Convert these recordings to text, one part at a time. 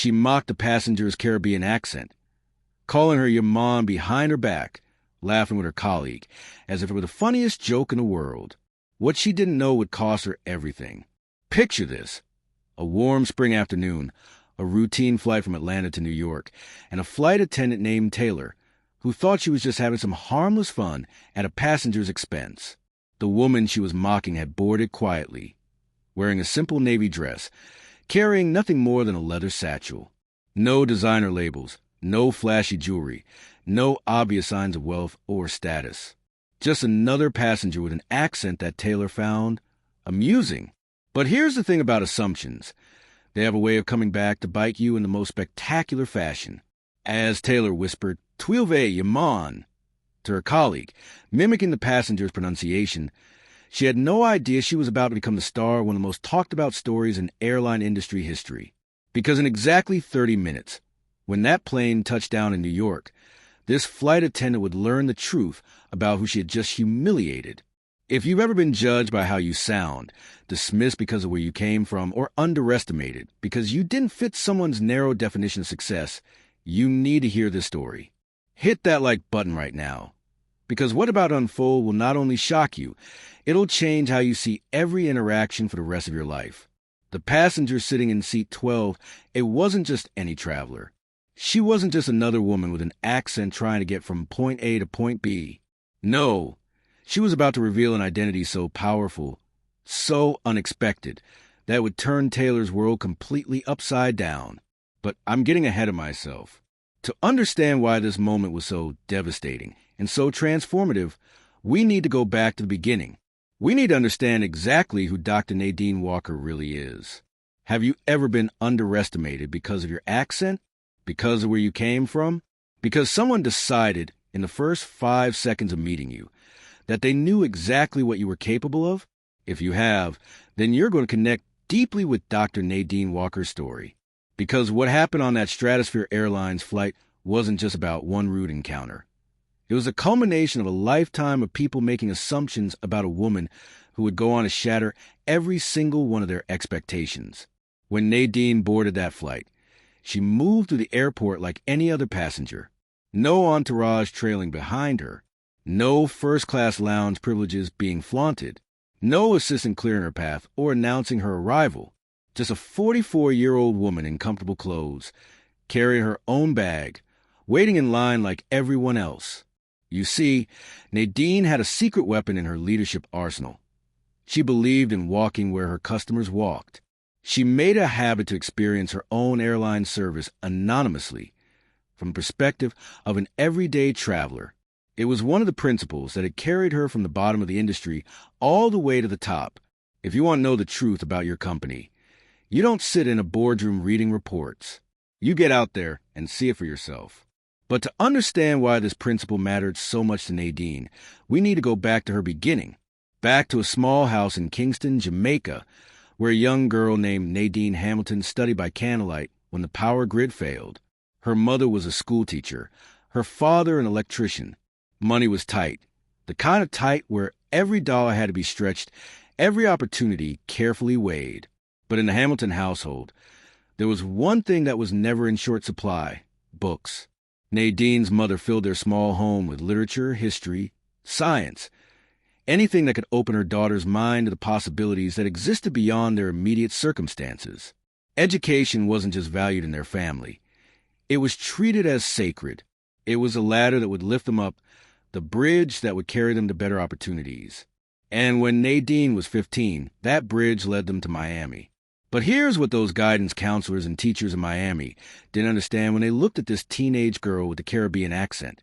She mocked the passenger's Caribbean accent, calling her Yaman behind her back, laughing with her colleague, as if it were the funniest joke in the world. What she didn't know would cost her everything. Picture this. A warm spring afternoon, a routine flight from Atlanta to New York, and a flight attendant named Taylor, who thought she was just having some harmless fun at a passenger's expense. The woman she was mocking had boarded quietly, wearing a simple navy dress, carrying nothing more than a leather satchel. No designer labels, no flashy jewelry, no obvious signs of wealth or status. Just another passenger with an accent that Taylor found amusing. But here's the thing about assumptions. They have a way of coming back to bite you in the most spectacular fashion. As Taylor whispered, "Tuilve, Yaman," to her colleague, mimicking the passenger's pronunciation, she had no idea she was about to become the star of one of the most talked-about stories in airline industry history. Because in exactly 30 minutes, when that plane touched down in New York, this flight attendant would learn the truth about who she had just humiliated. If you've ever been judged by how you sound, dismissed because of where you came from, or underestimated because you didn't fit someone's narrow definition of success, you need to hear this story. Hit that like button right now. Because what about to unfold will not only shock you, it'll change how you see every interaction for the rest of your life. The passenger sitting in seat 12, it wasn't just any traveler. She wasn't just another woman with an accent trying to get from point A to point B. No, she was about to reveal an identity so powerful, so unexpected, that it would turn Taylor's world completely upside down. But I'm getting ahead of myself. To understand why this moment was so devastating and so transformative, we need to go back to the beginning. We need to understand exactly who Dr. Nadine Walker really is. Have you ever been underestimated because of your accent? Because of where you came from? Because someone decided in the first 5 seconds of meeting you that they knew exactly what you were capable of? If you have, then you're going to connect deeply with Dr. Nadine Walker's story. Because what happened on that Stratosphere Airlines flight wasn't just about one rude encounter. It was a culmination of a lifetime of people making assumptions about a woman who would go on to shatter every single one of their expectations. When Nadine boarded that flight, she moved through the airport like any other passenger. No entourage trailing behind her. No first-class lounge privileges being flaunted. No assistant clearing her path or announcing her arrival. Just a 44-year-old woman in comfortable clothes, carrying her own bag, waiting in line like everyone else. You see, Nadine had a secret weapon in her leadership arsenal. She believed in walking where her customers walked. She made a habit to experience her own airline service anonymously, from the perspective of an everyday traveler. It was one of the principles that had carried her from the bottom of the industry all the way to the top. If you want to know the truth about your company, you don't sit in a boardroom reading reports. You get out there and see it for yourself. But to understand why this principle mattered so much to Nadine, we need to go back to her beginning, back to a small house in Kingston, Jamaica, where a young girl named Nadine Hamilton studied by candlelight when the power grid failed. Her mother was a schoolteacher, her father an electrician. Money was tight, the kind of tight where every dollar had to be stretched, every opportunity carefully weighed. But in the Hamilton household, there was one thing that was never in short supply: books. Nadine's mother filled their small home with literature, history, science, anything that could open her daughter's mind to the possibilities that existed beyond their immediate circumstances. Education wasn't just valued in their family. It was treated as sacred. It was a ladder that would lift them up, the bridge that would carry them to better opportunities. And when Nadine was 15, that bridge led them to Miami. But here's what those guidance counselors and teachers in Miami didn't understand when they looked at this teenage girl with the Caribbean accent.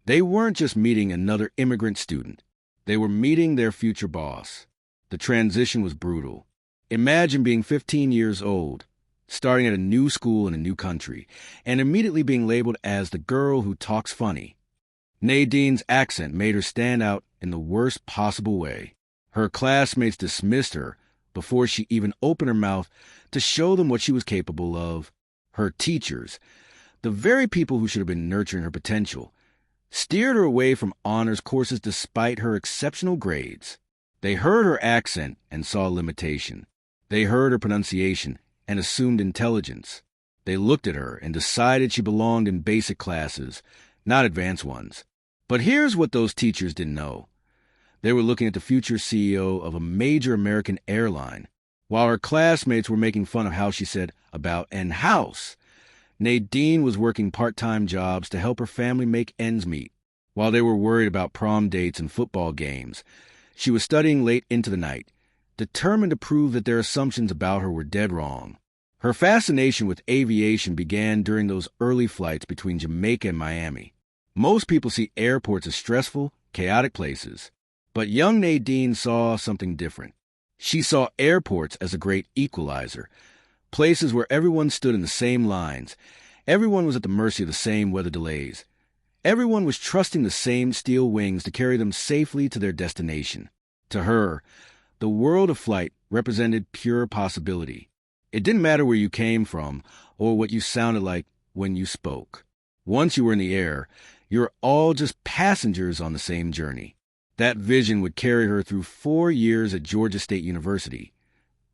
They weren't just meeting another immigrant student. They were meeting their future boss. The transition was brutal. Imagine being 15 years old, starting at a new school in a new country, and immediately being labeled as the girl who talks funny. Nadine's accent made her stand out in the worst possible way. Her classmates dismissed her before she even opened her mouth to show them what she was capable of. Her teachers, the very people who should have been nurturing her potential, steered her away from honors courses despite her exceptional grades. They heard her accent and saw limitation. They heard her pronunciation and assumed intelligence. They looked at her and decided she belonged in basic classes, not advanced ones. But here's what those teachers didn't know. They were looking at the future CEO of a major American airline, while her classmates were making fun of how she said about an house. Nadine was working part-time jobs to help her family make ends meet. While they were worried about prom dates and football games, she was studying late into the night, determined to prove that their assumptions about her were dead wrong. Her fascination with aviation began during those early flights between Jamaica and Miami. Most people see airports as stressful, chaotic places. But young Nadine saw something different. She saw airports as a great equalizer, places where everyone stood in the same lines. Everyone was at the mercy of the same weather delays. Everyone was trusting the same steel wings to carry them safely to their destination. To her, the world of flight represented pure possibility. It didn't matter where you came from or what you sounded like when you spoke. Once you were in the air, you were all just passengers on the same journey. That vision would carry her through 4 years at Georgia State University,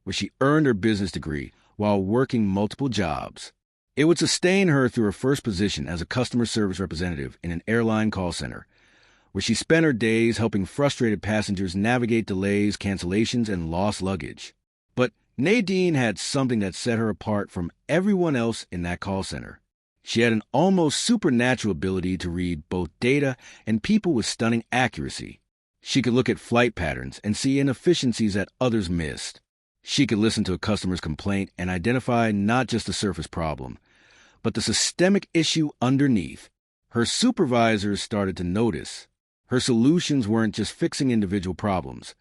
where she earned her business degree while working multiple jobs. It would sustain her through her first position as a customer service representative in an airline call center, where she spent her days helping frustrated passengers navigate delays, cancellations, and lost luggage. But Nadine had something that set her apart from everyone else in that call center. She had an almost supernatural ability to read both data and people with stunning accuracy. She could look at flight patterns and see inefficiencies that others missed. She could listen to a customer's complaint and identify not just the surface problem, but the systemic issue underneath. Her supervisors started to notice. Her solutions weren't just fixing individual problems.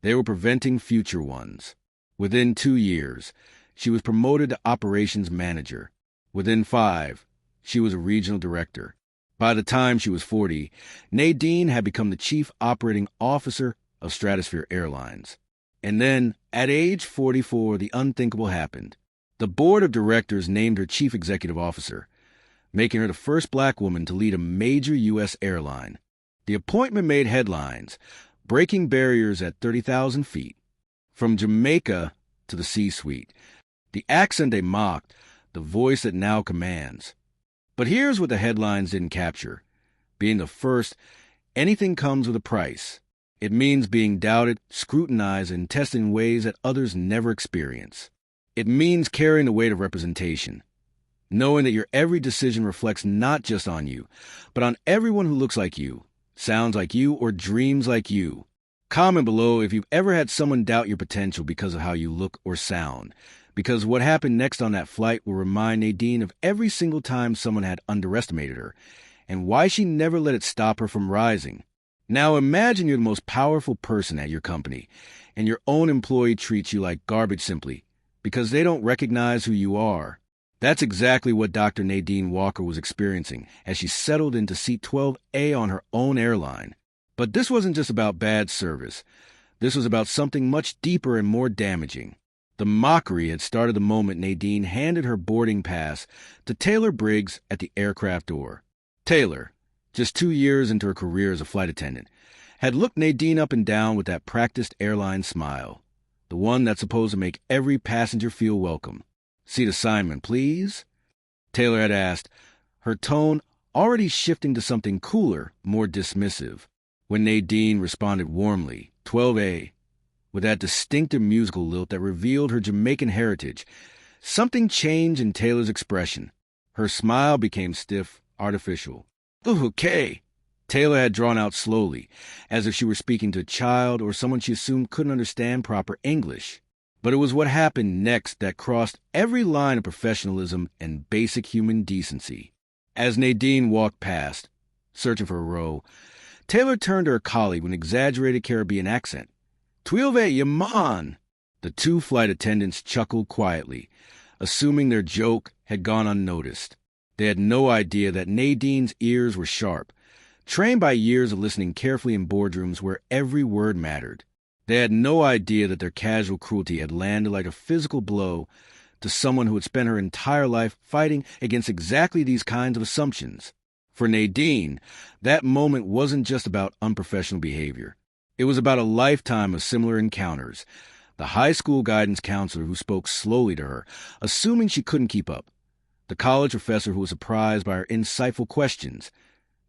They were preventing future ones. Within 2 years, she was promoted to operations manager. Within 5, she was a regional director. By the time she was 40, Nadine had become the chief operating officer of Stratosphere Airlines. And then, at age 44, the unthinkable happened. The board of directors named her chief executive officer, making her the first black woman to lead a major U.S. airline. The appointment made headlines, breaking barriers at 30,000 feet. From Jamaica to the C-suite, the accent they mocked, the voice that now commands. But here's what the headlines didn't capture. Being the first, anything comes with a price. It means being doubted, scrutinized, and tested in ways that others never experience. It means carrying the weight of representation, knowing that your every decision reflects not just on you, but on everyone who looks like you, sounds like you, or dreams like you. Comment below if you've ever had someone doubt your potential because of how you look or sound, because what happened next on that flight will remind Nadine of every single time someone had underestimated her, and why she never let it stop her from rising. Now imagine you're the most powerful person at your company, and your own employee treats you like garbage simply because they don't recognize who you are. That's exactly what Dr. Nadine Walker was experiencing as she settled into seat 12A on her own airline. But this wasn't just about bad service. This was about something much deeper and more damaging. The mockery had started the moment Nadine handed her boarding pass to Taylor Briggs at the aircraft door. Taylor, just 2 years into her career as a flight attendant, had looked Nadine up and down with that practiced airline smile, the one that's supposed to make every passenger feel welcome. "Seat assignment, please?" Taylor had asked, her tone already shifting to something cooler, more dismissive. When Nadine responded warmly, 12A, with that distinctive musical lilt that revealed her Jamaican heritage, something changed in Taylor's expression. Her smile became stiff, artificial. "Okay." Taylor had drawn out slowly, as if she were speaking to a child or someone she assumed couldn't understand proper English. But it was what happened next that crossed every line of professionalism and basic human decency. As Nadine walked past, searching for a row, Taylor turned to her colleague with an exaggerated Caribbean accent. "Twelve, you man!" The 2 flight attendants chuckled quietly, assuming their joke had gone unnoticed. They had no idea that Nadine's ears were sharp, trained by years of listening carefully in boardrooms where every word mattered. They had no idea that their casual cruelty had landed like a physical blow to someone who had spent her entire life fighting against exactly these kinds of assumptions. For Nadine, that moment wasn't just about unprofessional behavior. It was about a lifetime of similar encounters. The high school guidance counselor who spoke slowly to her, assuming she couldn't keep up. the college professor who was surprised by her insightful questions,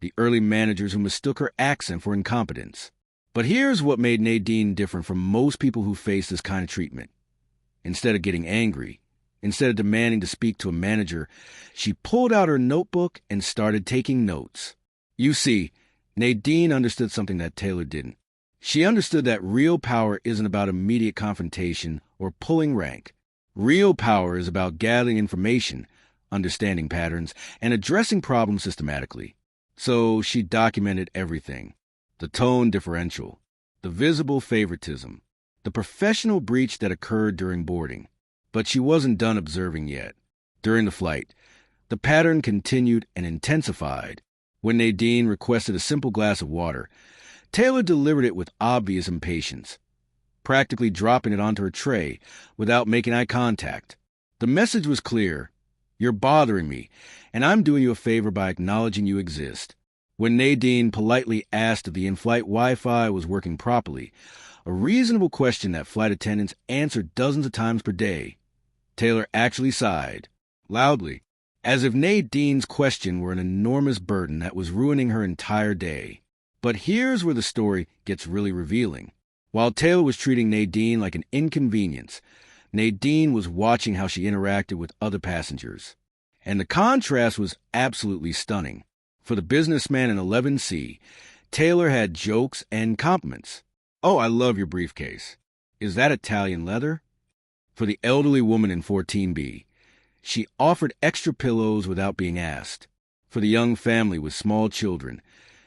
the early managers who mistook her accent for incompetence. But here's what made Nadine different from most people who face this kind of treatment. Instead of getting angry, instead of demanding to speak to a manager, she pulled out her notebook and started taking notes. You see, Nadine understood something that Taylor didn't. She understood that real power isn't about immediate confrontation or pulling rank. Real power is about gathering information, understanding patterns, and addressing problems systematically. So she documented everything. The tone differential, the visible favoritism, the professional breach that occurred during boarding. But she wasn't done observing yet. During the flight, the pattern continued and intensified. When Nadine requested a simple glass of water, Taylor delivered it with obvious impatience, practically dropping it onto her tray without making eye contact. The message was clear. You're bothering me, and I'm doing you a favor by acknowledging you exist. When Nadine politely asked if the in-flight Wi-Fi was working properly, a reasonable question that flight attendants answered dozens of times per day, Taylor actually sighed, loudly, as if Nadine's question were an enormous burden that was ruining her entire day. But here's where the story gets really revealing. While Taylor was treating Nadine like an inconvenience, Nadine was watching how she interacted with other passengers. And the contrast was absolutely stunning. For the businessman in 11C, Taylor had jokes and compliments. "Oh, I love your briefcase. Is that Italian leather?" For the elderly woman in 14B, she offered extra pillows without being asked. For the young family with small children,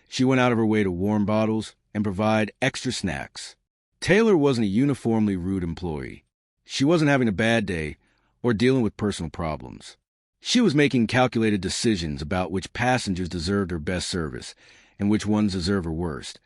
she went out of her way to warm bottles and provide extra snacks. Taylor wasn't a uniformly rude employee. She wasn't having a bad day or dealing with personal problems. She was making calculated decisions about which passengers deserved her best service and which ones deserved her worst.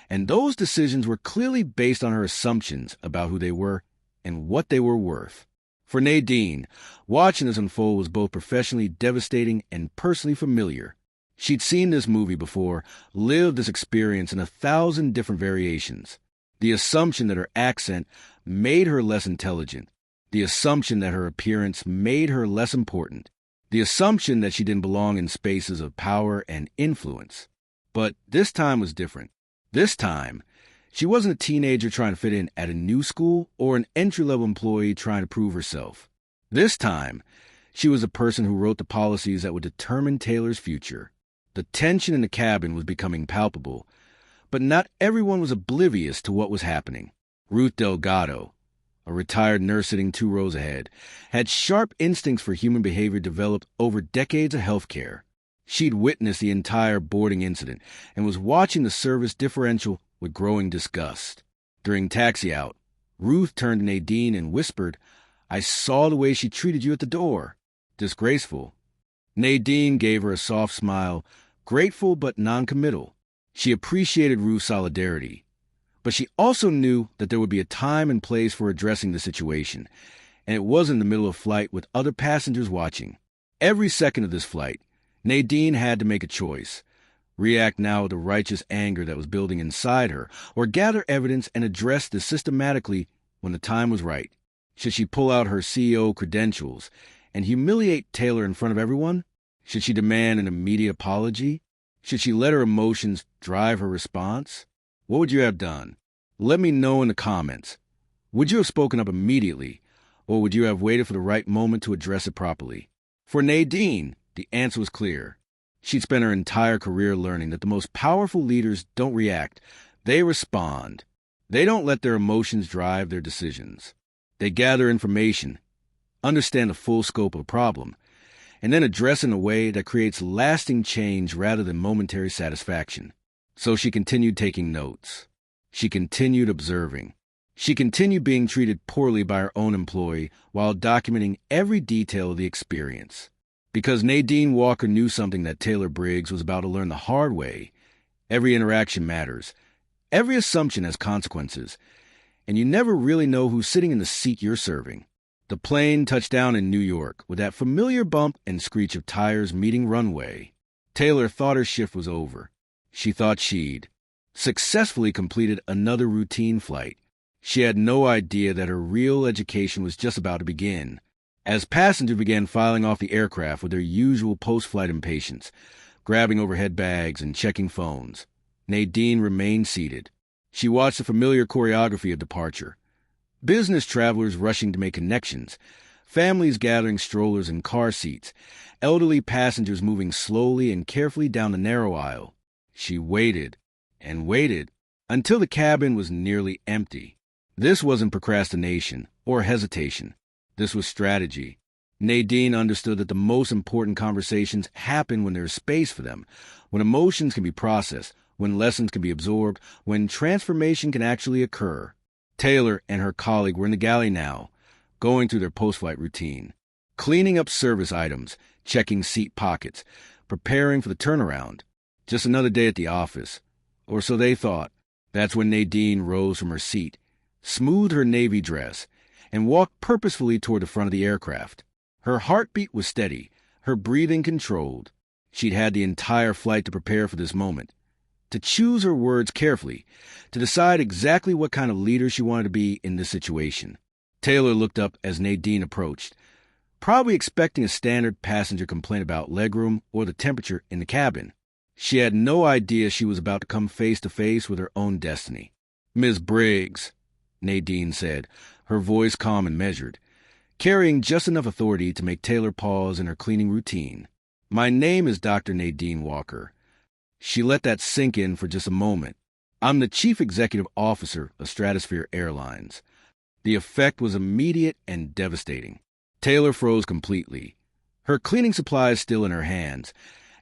And those decisions were clearly based on her assumptions about who they were and what they were worth. For Nadine, watching this unfold was both professionally devastating and personally familiar. She'd seen this movie before, lived this experience in 1,000 different variations. The assumption that her accent made her less intelligent. The assumption that her appearance made her less important. The assumption that she didn't belong in spaces of power and influence. But this time was different. This time, she wasn't a teenager trying to fit in at a new school or an entry-level employee trying to prove herself. This time, she was a person who wrote the policies that would determine Taylor's future. The tension in the cabin was becoming palpable, but not everyone was oblivious to what was happening. Ruth Delgado, a retired nurse sitting 2 rows ahead, had sharp instincts for human behavior developed over decades of healthcare. She'd witnessed the entire boarding incident and was watching the service differential with growing disgust. During taxi-out, Ruth turned to Nadine and whispered, "I saw the way she treated you at the door. Disgraceful." Nadine gave her a soft smile, grateful but non-committal. She appreciated Ruth's solidarity, but she also knew that there would be a time and place for addressing the situation, and it was in the middle of flight with other passengers watching. Every second of this flight, Nadine had to make a choice. React now with the righteous anger that was building inside her, or gather evidence and address this systematically when the time was right. Should she pull out her CEO credentials and humiliate Taylor in front of everyone? Should she demand an immediate apology? Should she let her emotions drive her response? What would you have done? Let me know in the comments. Would you have spoken up immediately, or would you have waited for the right moment to address it properly? For Nadine, the answer was clear. She'd spent her entire career learning that the most powerful leaders don't react, they respond. They don't let their emotions drive their decisions. They gather information, understand the full scope of a problem, and then address it in a way that creates lasting change rather than momentary satisfaction. So she continued taking notes. She continued observing. She continued being treated poorly by her own employee while documenting every detail of the experience. Because Nadine Walker knew something that Taylor Briggs was about to learn the hard way, every interaction matters. Every assumption has consequences, and you never really know who's sitting in the seat you're serving. The plane touched down in New York with that familiar bump and screech of tires meeting runway. Taylor thought her shift was over. She thought she'd successfully completed another routine flight. She had no idea that her real education was just about to begin. As passengers began filing off the aircraft with their usual post-flight impatience, grabbing overhead bags and checking phones, Nadine remained seated. She watched the familiar choreography of departure. Business travelers rushing to make connections, families gathering strollers and car seats, elderly passengers moving slowly and carefully down the narrow aisle. She waited and waited until the cabin was nearly empty. This wasn't procrastination or hesitation. This was strategy. Nadine understood that the most important conversations happen when there's space for them, when emotions can be processed, when lessons can be absorbed, when transformation can actually occur. Taylor and her colleague were in the galley now, going through their post-flight routine, cleaning up service items, checking seat pockets, preparing for the turnaround. Just another day at the office. Or so they thought. That's when Nadine rose from her seat, smoothed her navy dress, and walked purposefully toward the front of the aircraft. Her heartbeat was steady, her breathing controlled. She'd had the entire flight to prepare for this moment, to choose her words carefully, to decide exactly what kind of leader she wanted to be in this situation. Taylor looked up as Nadine approached, probably expecting a standard passenger complaint about legroom or the temperature in the cabin. She had no idea she was about to come face to face with her own destiny. "Miss Briggs," Nadine said, her voice calm and measured, carrying just enough authority to make Taylor pause in her cleaning routine. "My name is Dr. Nadine Walker." She let that sink in for just a moment. "I'm the Chief Executive Officer of Stratosphere Airlines." The effect was immediate and devastating. Taylor froze completely, her cleaning supplies still in her hands,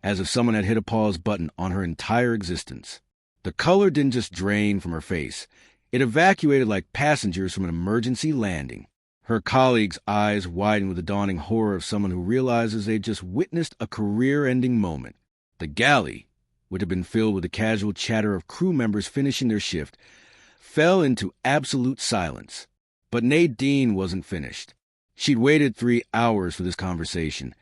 as if someone had hit a pause button on her entire existence. The color didn't just drain from her face. It evacuated like passengers from an emergency landing. Her colleagues' eyes widened with the dawning horror of someone who realizes they've just witnessed a career-ending moment. The galley, which had been filled with the casual chatter of crew members finishing their shift, fell into absolute silence. But Nadine wasn't finished. She'd waited 3 hours for this conversation,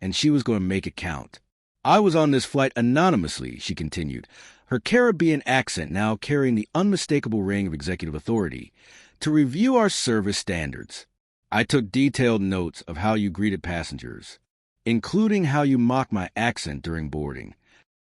and she was going to make it count. "I was on this flight anonymously," she continued, her Caribbean accent now carrying the unmistakable ring of executive authority, "to review our service standards. I took detailed notes of how you greeted passengers, including how you mocked my accent during boarding."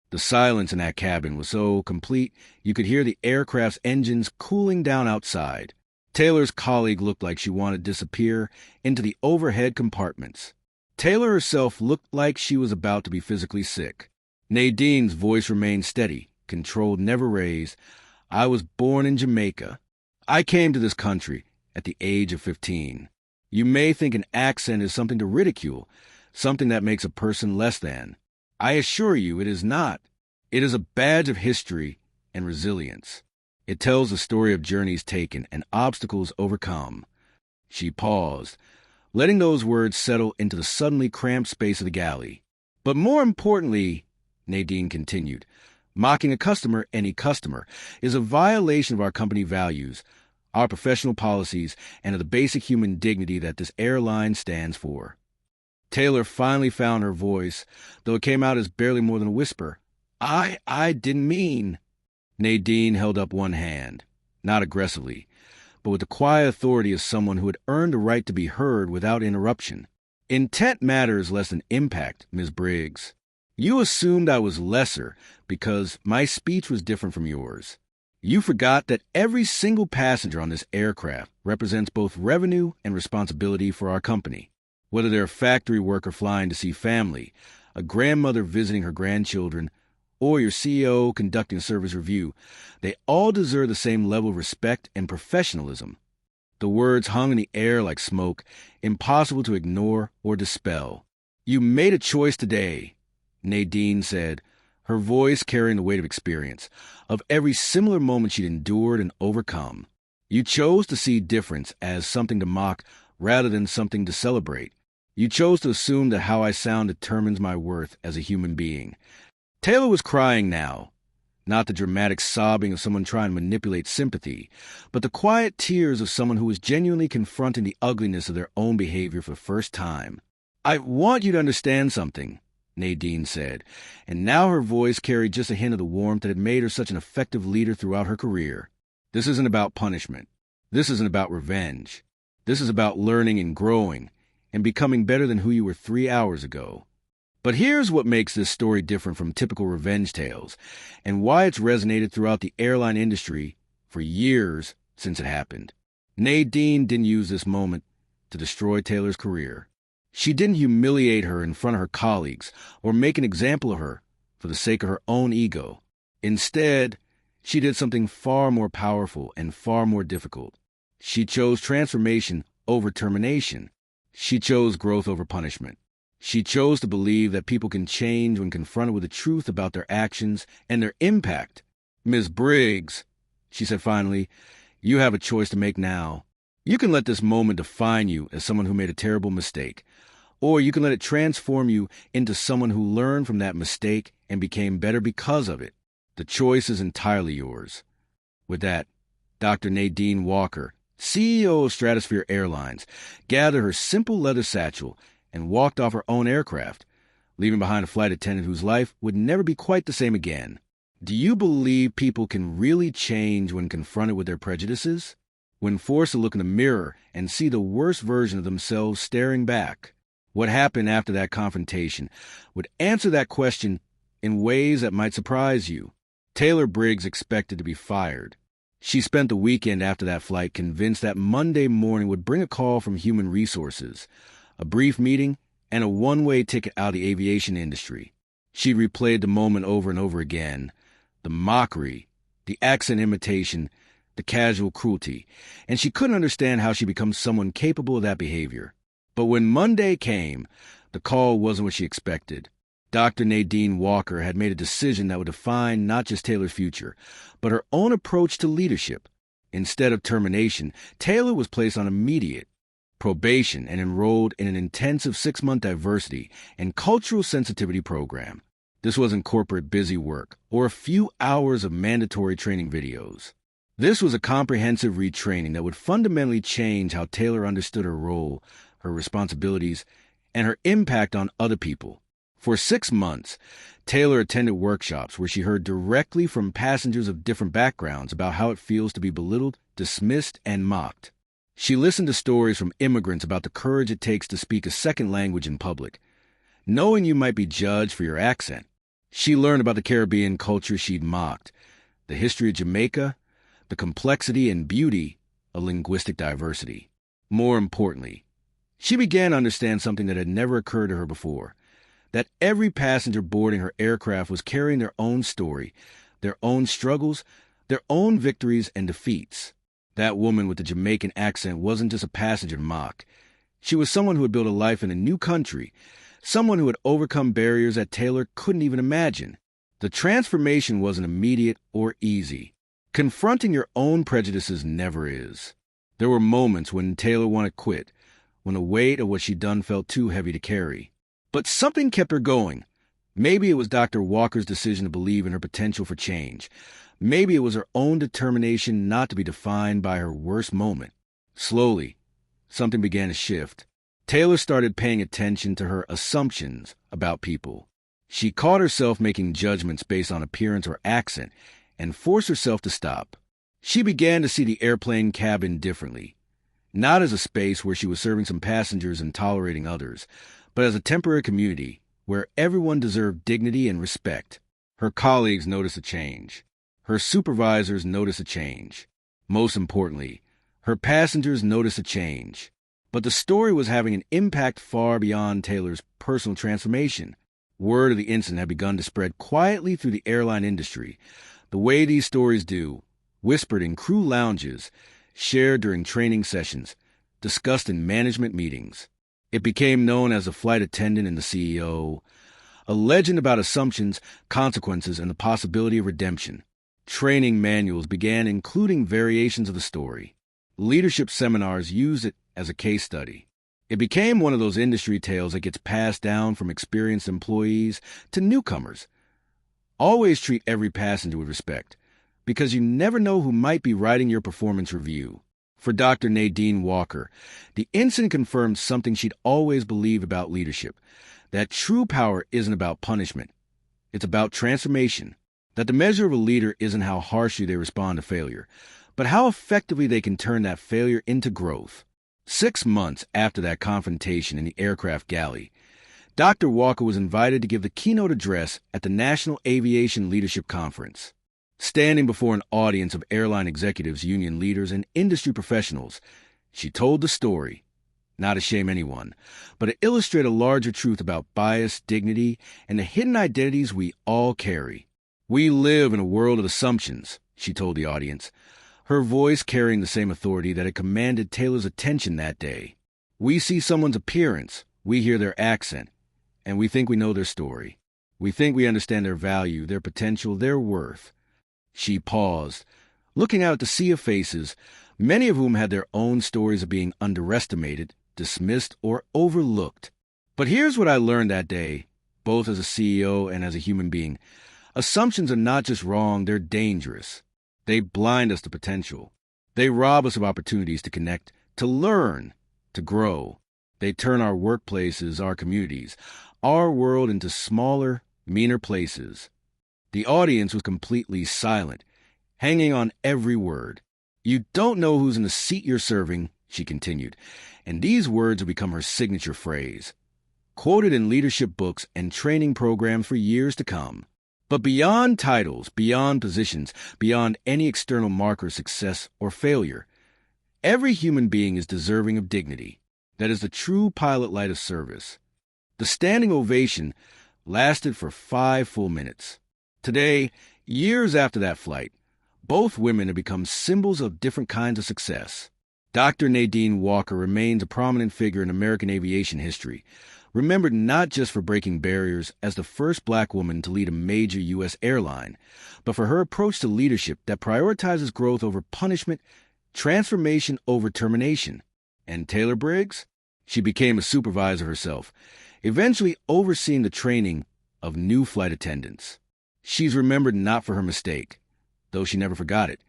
The silence in that cabin was so complete you could hear the aircraft's engines cooling down outside. Taylor's colleague looked like she wanted to disappear into the overhead compartments. Taylor herself looked like she was about to be physically sick. Nadine's voice remained steady, controlled, never raised. "I was born in Jamaica. I came to this country at the age of 15. You may think an accent is something to ridicule, something that makes a person less than. I assure you it is not. It is a badge of history and resilience. It tells the story of journeys taken and obstacles overcome." She paused, letting those words settle into the suddenly cramped space of the galley. "But more importantly," Nadine continued, "mocking a customer, any customer, is a violation of our company values, our professional policies, and of the basic human dignity that this airline stands for." Taylor finally found her voice, though it came out as barely more than a whisper. I didn't mean." Nadine held up one hand, not aggressively, but with the quiet authority of someone who had earned the right to be heard without interruption. "Intent matters less than impact, Miss Briggs. You assumed I was lesser because my speech was different from yours. You forgot that every single passenger on this aircraft represents both revenue and responsibility for our company. Whether they're a factory worker flying to see family, a grandmother visiting her grandchildren, or your CEO conducting a service review, they all deserve the same level of respect and professionalism." The words hung in the air like smoke, impossible to ignore or dispel. "You made a choice today," Nadine said, her voice carrying the weight of experience, of every similar moment she'd endured and overcome. "You chose to see difference as something to mock rather than something to celebrate. You chose to assume that how I sound determines my worth as a human being." Taylor was crying now, not the dramatic sobbing of someone trying to manipulate sympathy, but the quiet tears of someone who was genuinely confronting the ugliness of their own behavior for the first time. "I want you to understand something," Nadine said, and now her voice carried just a hint of the warmth that had made her such an effective leader throughout her career. "This isn't about punishment. This isn't about revenge. This is about learning and growing, and becoming better than who you were 3 hours ago. But here's what makes this story different from typical revenge tales, and why it's resonated throughout the airline industry for years since it happened. Nadine didn't use this moment to destroy Taylor's career. She didn't humiliate her in front of her colleagues or make an example of her for the sake of her own ego. Instead, she did something far more powerful and far more difficult. She chose transformation over termination. She chose growth over punishment. She chose to believe that people can change when confronted with the truth about their actions and their impact. "Ms. Briggs," she said finally, "you have a choice to make now. You can let this moment define you as someone who made a terrible mistake, or you can let it transform you into someone who learned from that mistake and became better because of it. The choice is entirely yours." With that, Dr. Nadine Walker, CEO of Stratosphere Airlines, gathered her simple leather satchel and walked off her own aircraft, leaving behind a flight attendant whose life would never be quite the same again. Do you believe people can really change when confronted with their prejudices? When forced to look in the mirror and see the worst version of themselves staring back? What happened after that confrontation would answer that question in ways that might surprise you. Taylor Briggs expected to be fired. She spent the weekend after that flight convinced that Monday morning would bring a call from Human Resources, a brief meeting, and a one-way ticket out of the aviation industry. She replayed the moment over and over again. The mockery, the accent imitation, the casual cruelty, and she couldn't understand how she becomes someone capable of that behavior. But when Monday came, the call wasn't what she expected. Dr. Nadine Walker had made a decision that would define not just Taylor's future, but her own approach to leadership. Instead of termination, Taylor was placed on immediate probation and enrolled in an intensive 6-month diversity and cultural sensitivity program. This wasn't corporate busy work or a few hours of mandatory training videos. This was a comprehensive retraining that would fundamentally change how Taylor understood her role, her responsibilities, and her impact on other people. For 6 months, Taylor attended workshops where she heard directly from passengers of different backgrounds about how it feels to be belittled, dismissed, and mocked. She listened to stories from immigrants about the courage it takes to speak a second language in public, knowing you might be judged for your accent. She learned about the Caribbean culture she'd mocked, the history of Jamaica, the complexity and beauty of linguistic diversity. More importantly, she began to understand something that had never occurred to her before, that every passenger boarding her aircraft was carrying their own story, their own struggles, their own victories and defeats. That woman with the Jamaican accent wasn't just a passenger to mock. She was someone who had built a life in a new country, someone who had overcome barriers that Taylor couldn't even imagine. The transformation wasn't immediate or easy. Confronting your own prejudices never is. There were moments when Taylor wanted to quit, when the weight of what she'd done felt too heavy to carry. But something kept her going. Maybe it was Dr. Walker's decision to believe in her potential for change. Maybe it was her own determination not to be defined by her worst moment. Slowly, something began to shift. Taylor started paying attention to her assumptions about people. She caught herself making judgments based on appearance or accent and forced herself to stop. She began to see the airplane cabin differently, not as a space where she was serving some passengers and tolerating others, but as a temporary community where everyone deserved dignity and respect. Her colleagues noticed a change. Her supervisors noticed a change. Most importantly, her passengers noticed a change. But the story was having an impact far beyond Taylor's personal transformation. Word of the incident had begun to spread quietly through the airline industry, the way these stories do, whispered in crew lounges, shared during training sessions, discussed in management meetings. It became known as the flight attendant and the CEO, a legend about assumptions, consequences, and the possibility of redemption. Training manuals began including variations of the story. Leadership seminars used it as a case study. It became one of those industry tales that gets passed down from experienced employees to newcomers. Always treat every passenger with respect, because you never know who might be writing your performance review. For Dr. Nadine Walker, the incident confirmed something she'd always believed about leadership, that true power isn't about punishment. It's about transformation, that the measure of a leader isn't how harshly they respond to failure, but how effectively they can turn that failure into growth. 6 months after that confrontation in the aircraft galley, Dr. Walker was invited to give the keynote address at the National Aviation Leadership Conference. Standing before an audience of airline executives, union leaders, and industry professionals, she told the story, not to shame anyone, but to illustrate a larger truth about bias, dignity, and the hidden identities we all carry. "We live in a world of assumptions," she told the audience, her voice carrying the same authority that had commanded Taylor's attention that day. "We see someone's appearance, we hear their accent, and we think we know their story. We think we understand their value, their potential, their worth." She paused, looking out at the sea of faces, many of whom had their own stories of being underestimated, dismissed, or overlooked. "But here's what I learned that day, both as a CEO and as a human being. Assumptions are not just wrong, they're dangerous. They blind us to potential. They rob us of opportunities to connect, to learn, to grow. They turn our workplaces, our communities, our world into smaller, meaner places." The audience was completely silent, hanging on every word. "You don't know who's in the seat you're serving," she continued, and these words have become her signature phrase, quoted in leadership books and training programs for years to come. But beyond titles, beyond positions, beyond any external marker of success or failure, every human being is deserving of dignity. That is the true pilot light of service. The standing ovation lasted for 5 full minutes. Today, years after that flight, both women have become symbols of different kinds of success. Dr. Nadine Walker remains a prominent figure in American aviation history, remembered not just for breaking barriers as the first black woman to lead a major U.S. airline, but for her approach to leadership that prioritizes growth over punishment, transformation over termination. And Taylor Briggs? She became a supervisor herself, eventually overseeing the training of new flight attendants. She's remembered not for her mistake, though she never forgot it,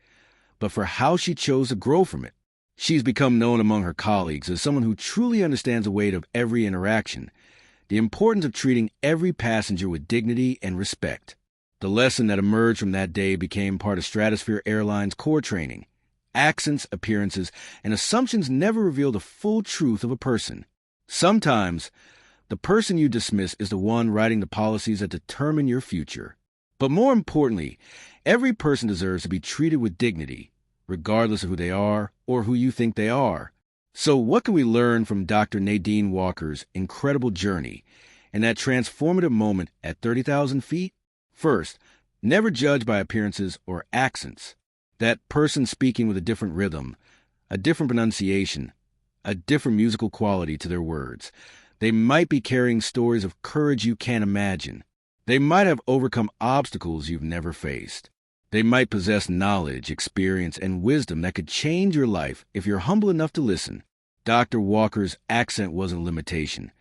but for how she chose to grow from it. She's become known among her colleagues as someone who truly understands the weight of every interaction, the importance of treating every passenger with dignity and respect. The lesson that emerged from that day became part of Stratosphere Airlines' core training. Accents, appearances, and assumptions never reveal the full truth of a person. Sometimes, the person you dismiss is the one writing the policies that determine your future. But more importantly, every person deserves to be treated with dignity, regardless of who they are or who you think they are. So what can we learn from Dr. Nadine Walker's incredible journey and that transformative moment at 30,000 feet? First, never judge by appearances or accents. That person speaking with a different rhythm, a different pronunciation, a different musical quality to their words. They might be carrying stories of courage you can't imagine. They might have overcome obstacles you've never faced. They might possess knowledge, experience, and wisdom that could change your life if you're humble enough to listen. Dr. Walker's accent wasn't a limitation.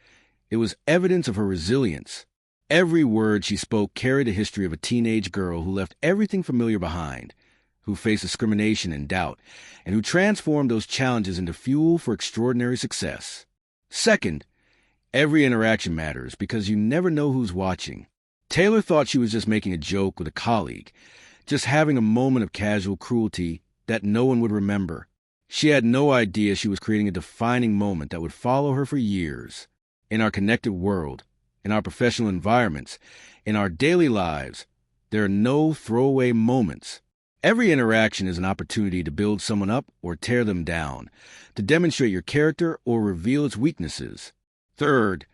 It was evidence of her resilience. Every word she spoke carried a history of a teenage girl who left everything familiar behind, who faced discrimination and doubt, and who transformed those challenges into fuel for extraordinary success. Second, every interaction matters because you never know who's watching. Taylor thought she was just making a joke with a colleague, just having a moment of casual cruelty that no one would remember. She had no idea she was creating a defining moment that would follow her for years. In our connected world, in our professional environments, in our daily lives, there are no throwaway moments. Every interaction is an opportunity to build someone up or tear them down, to demonstrate your character or reveal its weaknesses. Third,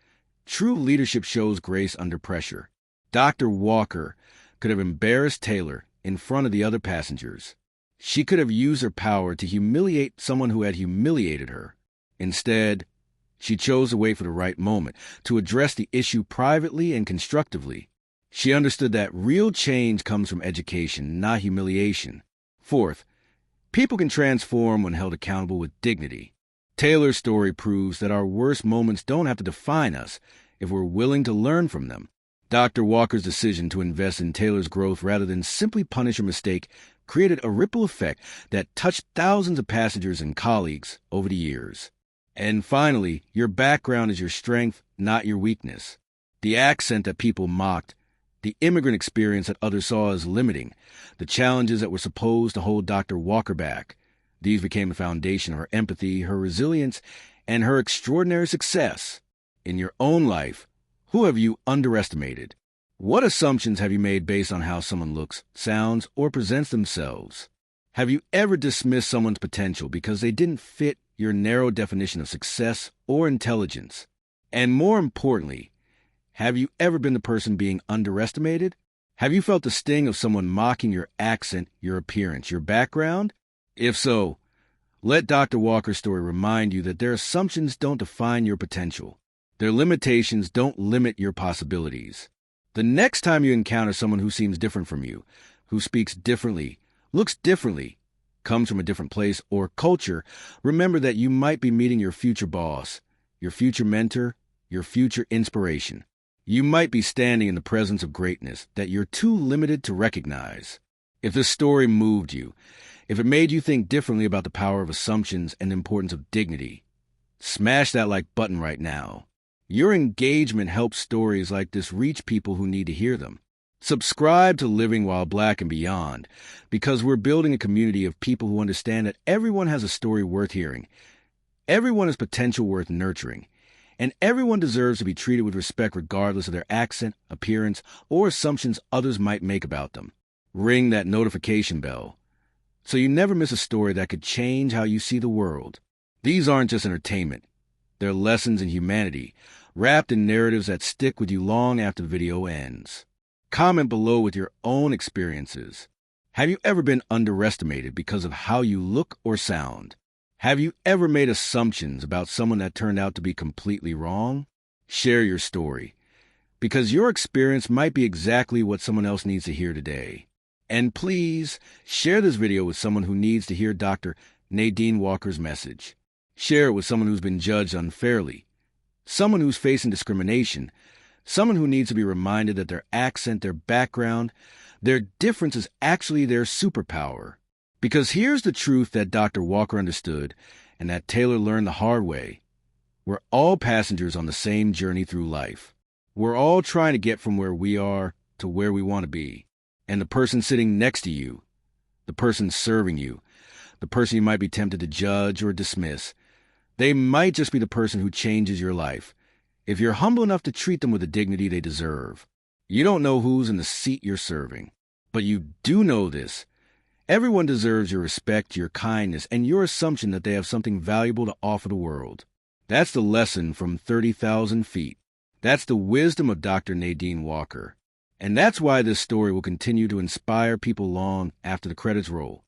true leadership shows grace under pressure. Dr. Walker could have embarrassed Taylor in front of the other passengers. She could have used her power to humiliate someone who had humiliated her. Instead, she chose to wait for the right moment, to address the issue privately and constructively. She understood that real change comes from education, not humiliation. Fourth, people can transform when held accountable with dignity. Taylor's story proves that our worst moments don't have to define us if we're willing to learn from them. Dr. Walker's decision to invest in Taylor's growth rather than simply punish her mistake created a ripple effect that touched thousands of passengers and colleagues over the years. And finally, your background is your strength, not your weakness. The accent that people mocked, the immigrant experience that others saw as limiting, the challenges that were supposed to hold Dr. Walker back, These became the foundation of her empathy, her resilience, and her extraordinary success. In your own life, who have you underestimated? What assumptions have you made based on how someone looks, sounds, or presents themselves? Have you ever dismissed someone's potential because they didn't fit your narrow definition of success or intelligence? And more importantly, have you ever been the person being underestimated? Have you felt the sting of someone mocking your accent, your appearance, your background? If so, let Dr. Walker's story remind you that their assumptions don't define your potential. Their limitations don't limit your possibilities. The next time you encounter someone who seems different from you, who speaks differently, looks differently, comes from a different place or culture, remember that you might be meeting your future boss, your future mentor, your future inspiration. You might be standing in the presence of greatness that you're too limited to recognize. If this story moved you, if it made you think differently about the power of assumptions and the importance of dignity, smash that like button right now. Your engagement helps stories like this reach people who need to hear them. Subscribe to Living While Black and Beyond, because we're building a community of people who understand that everyone has a story worth hearing, everyone has potential worth nurturing, and everyone deserves to be treated with respect regardless of their accent, appearance, or assumptions others might make about them. Ring that notification bell so you never miss a story that could change how you see the world. These aren't just entertainment. They're lessons in humanity, wrapped in narratives that stick with you long after the video ends. Comment below with your own experiences. Have you ever been underestimated because of how you look or sound? Have you ever made assumptions about someone that turned out to be completely wrong? Share your story, because your experience might be exactly what someone else needs to hear today. And please, share this video with someone who needs to hear Dr. Nadine Walker's message. Share it with someone who's been judged unfairly, someone who's facing discrimination, someone who needs to be reminded that their accent, their background, their difference is actually their superpower. Because here's the truth that Dr. Walker understood and that Taylor learned the hard way. We're all passengers on the same journey through life. We're all trying to get from where we are to where we want to be. And the person sitting next to you, the person serving you, the person you might be tempted to judge or dismiss, they might just be the person who changes your life, if you're humble enough to treat them with the dignity they deserve. You don't know who's in the seat you're serving, but you do know this. Everyone deserves your respect, your kindness, and your assumption that they have something valuable to offer the world. That's the lesson from 30,000 feet. That's the wisdom of Dr. Nadine Walker. And that's why this story will continue to inspire people long after the credits roll.